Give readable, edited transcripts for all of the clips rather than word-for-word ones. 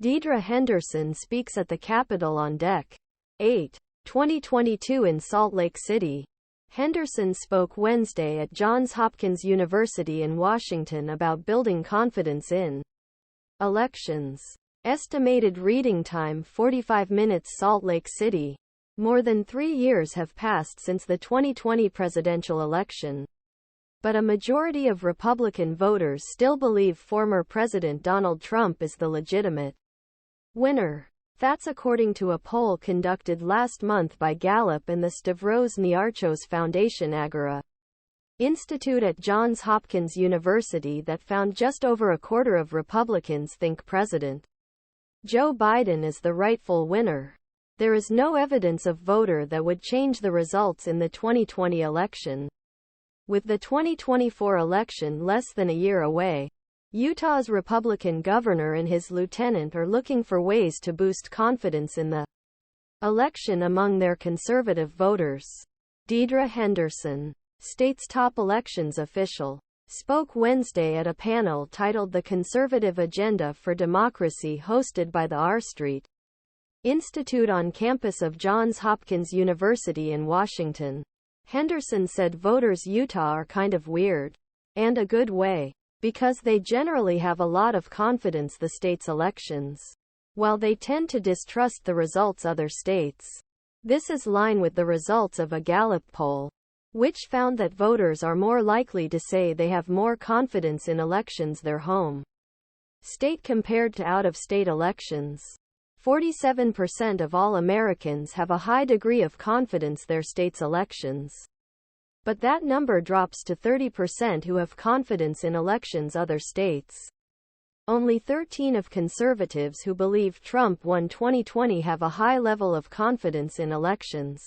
Deidre Henderson speaks at the Capitol on Dec. 8, 2022 in Salt Lake City. Henderson spoke Wednesday at Johns Hopkins University in Washington about building confidence in elections. Estimated reading time 45 minutes. Salt Lake City. More than 3 years have passed since the 2020 presidential election. But a majority of Republican voters still believe former President Donald Trump is the legitimate winner. That's according to a poll conducted last month by Gallup and the Stavros Niarchos Foundation Agora Institute at Johns Hopkins University that found just over a quarter of Republicans think President Joe Biden is the rightful winner. There is no evidence of voter that would change the results in the 2020 election. With the 2024 election less than a year away, Utah's Republican governor and his lieutenant are looking for ways to boost confidence in the election among their conservative voters. Deidre Henderson, state's top elections official, spoke Wednesday at a panel titled The Conservative Agenda for Democracy hosted by the R Street Institute on campus of Johns Hopkins University in Washington. Henderson said voters Utah are kind of weird, and a good way, because they generally have a lot of confidence the state's elections, while they tend to distrust the results other states. This is in line with the results of a Gallup poll, which found that voters are more likely to say they have more confidence in elections their home state compared to out-of-state elections. 47% of all Americans have a high degree of confidence their state's elections. But that number drops to 30% who have confidence in elections other states. Only 13% of conservatives who believe Trump won 2020 have a high level of confidence in elections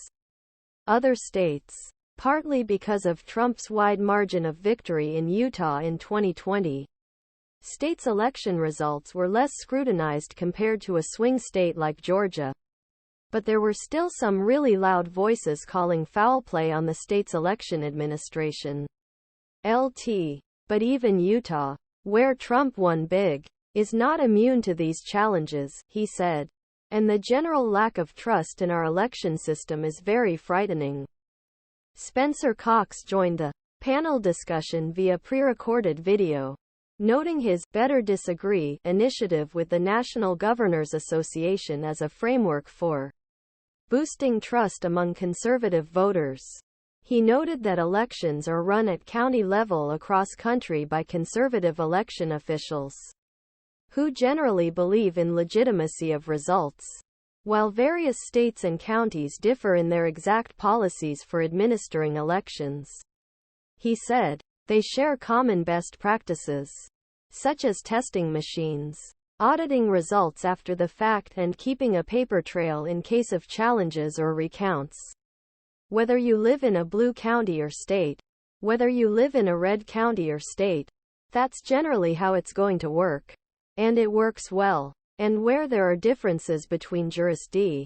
other states, partly because of Trump's wide margin of victory in Utah in 2020. States' election results were less scrutinized compared to a swing state like Georgia. But there were still some really loud voices calling foul play on the state's election administration. LT. But even Utah, where Trump won big, is not immune to these challenges, he said. And the general lack of trust in our election system is very frightening. Spencer Cox joined the panel discussion via pre-recorded video, noting his Better Disagree initiative with the National Governors Association as a framework for boosting trust among conservative voters. He noted that elections are run at county level across country by conservative election officials, who generally believe in legitimacy of results. While various states and counties differ in their exact policies for administering elections, he said, they share common best practices, such as testing machines, auditing results after the fact and keeping a paper trail in case of challenges or recounts. Whether you live in a blue county or state, whether you live in a red county or state, that's generally how it's going to work. And it works well. And where there are differences between jurisdi,